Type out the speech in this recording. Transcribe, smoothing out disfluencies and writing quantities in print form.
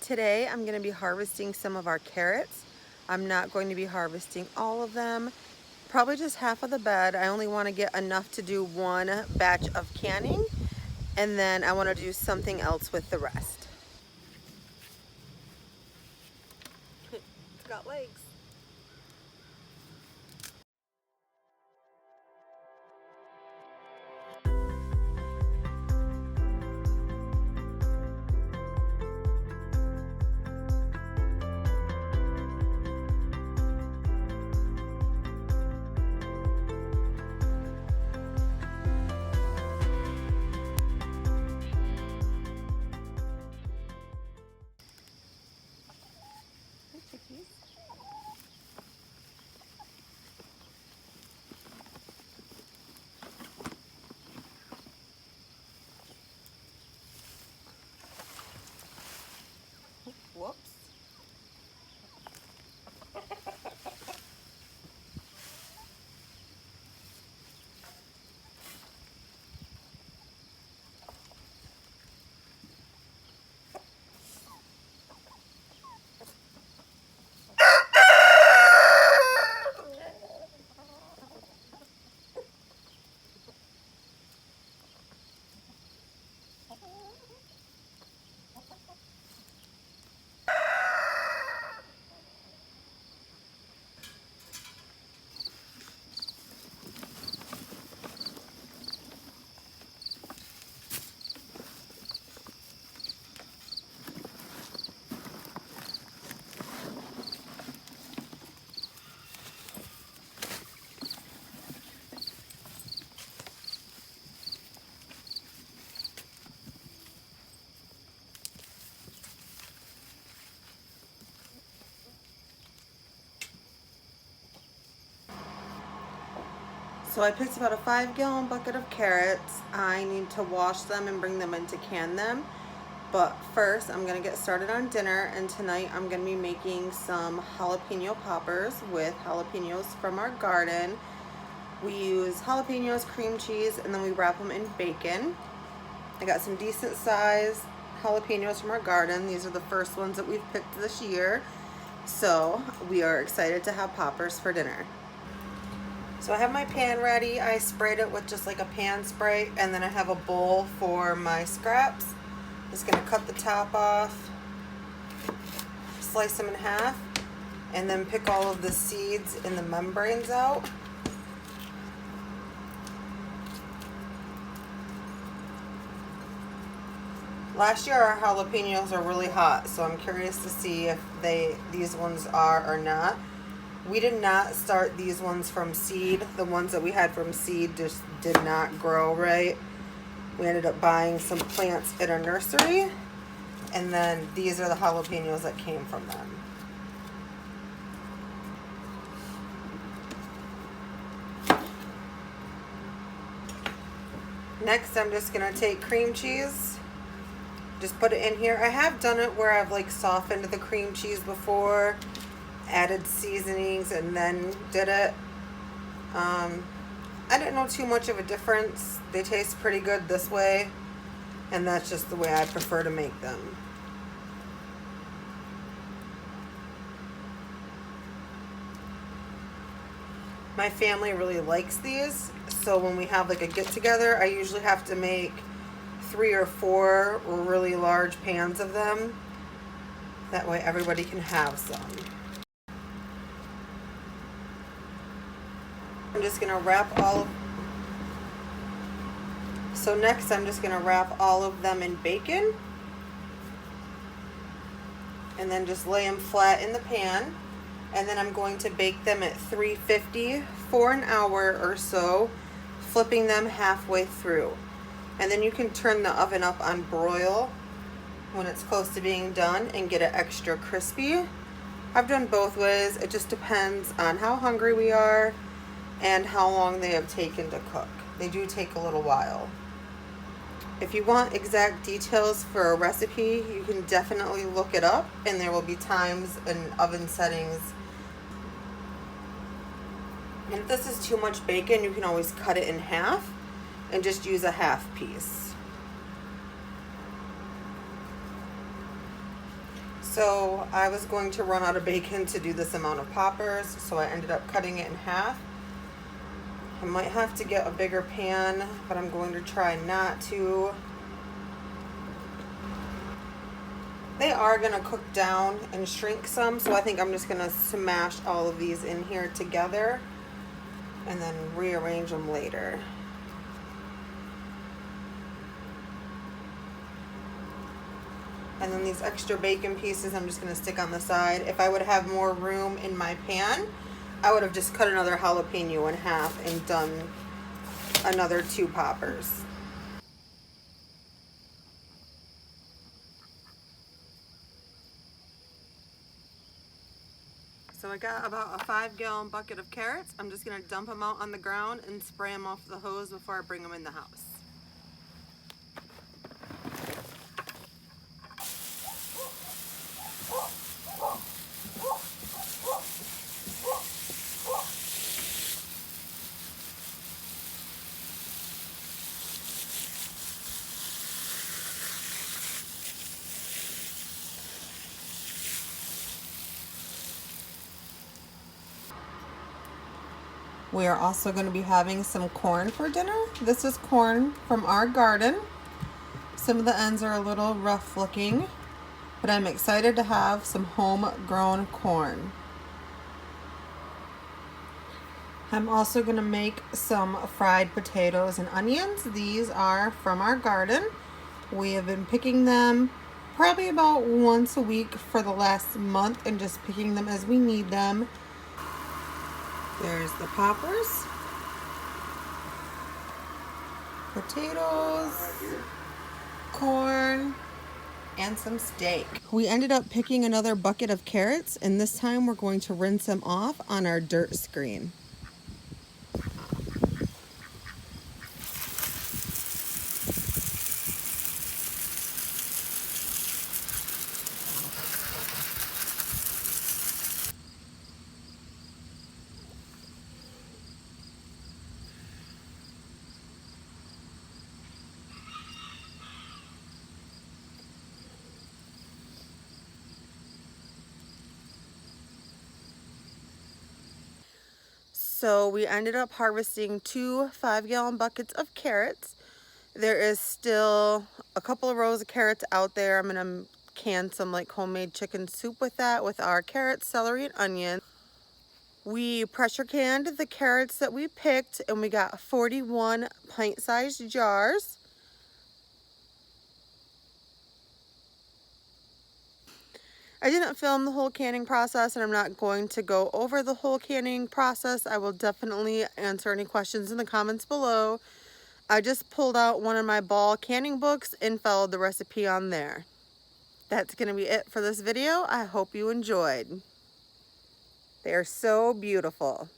Today I'm going to be harvesting some of our carrots. I'm not going to be harvesting all of them, probably just half of the bed. I only want to get enough to do one batch of canning, and then I want to do something else with the rest. It's got legs. Whoops. So I picked about a 5-gallon bucket of carrots. I need to wash them and bring them in to can them. But first I'm gonna get started on dinner, and tonight I'm gonna be making some jalapeno poppers with jalapenos from our garden. We use jalapenos, cream cheese, and then we wrap them in bacon. I got some decent size jalapenos from our garden. These are the first ones that we've picked this year. So we are excited to have poppers for dinner. So I have my pan ready. I sprayed it with just like a pan spray, and then I have a bowl for my scraps. Just gonna cut the top off, slice them in half, and then pick all of the seeds and the membranes out. Last year our jalapenos are really hot, so I'm curious to see if these ones are or not. We did not start these ones from seed. The ones that we had from seed just did not grow right. We ended up buying some plants at our nursery, and then these are the jalapenos that came from them. Next, I'm just gonna take cream cheese, just put it in here. I have done it where I've like softened the cream cheese before, added seasonings, and then did it. I didn't know too much of a difference. They taste pretty good this way, and that's just the way I prefer to make them. My family really likes these, so when we have like a get together, I usually have to make 3 or 4 really large pans of them. That way everybody can have some. I'm just gonna wrap so next I'm just gonna wrap all of them in bacon, and then just lay them flat in the pan, and then I'm going to bake them at 350 for an hour or so, flipping them halfway through. And then you can turn the oven up on broil when it's close to being done and get it extra crispy. I've done both ways. It just depends on how hungry we are and how long they have taken to cook. They do take a little while. If you want exact details for a recipe, you can definitely look it up, and there will be times and oven settings. And if this is too much bacon, you can always cut it in half and just use a half piece. So I was going to run out of bacon to do this amount of poppers, so I ended up cutting it in half. I might have to get a bigger pan, but I'm going to try not to. They are going to cook down and shrink some, so I think I'm just going to smash all of these in here together and then rearrange them later. And then these extra bacon pieces I'm just going to stick on the side. If I would have more room in my pan, I would have just cut another jalapeno in half and done another 2 poppers. So I got about a 5-gallon bucket of carrots. I'm just going to dump them out on the ground and spray them off the hose before I bring them in the house. We are also going to be having some corn for dinner. This is corn from our garden. Some of the ends are a little rough looking, but I'm excited to have some homegrown corn. I'm also going to make some fried potatoes and onions. These are from our garden. We have been picking them probably about once a week for the last month and just picking them as we need them. There's the poppers, potatoes, corn, and some steak. We ended up picking another bucket of carrots, and this time we're going to rinse them off on our dirt screen. So we ended up harvesting 2 5-gallon buckets of carrots. There is still a couple of rows of carrots out there. I'm gonna can some like homemade chicken soup with that, with our carrots, celery, and onion. We pressure canned the carrots that we picked, and we got 41 pint-sized jars. I didn't film the whole canning process, and I'm not going to go over the whole canning process. I will definitely answer any questions in the comments below. I just pulled out one of my ball canning books and followed the recipe on there. That's going to be it for this video. I hope you enjoyed. They are so beautiful.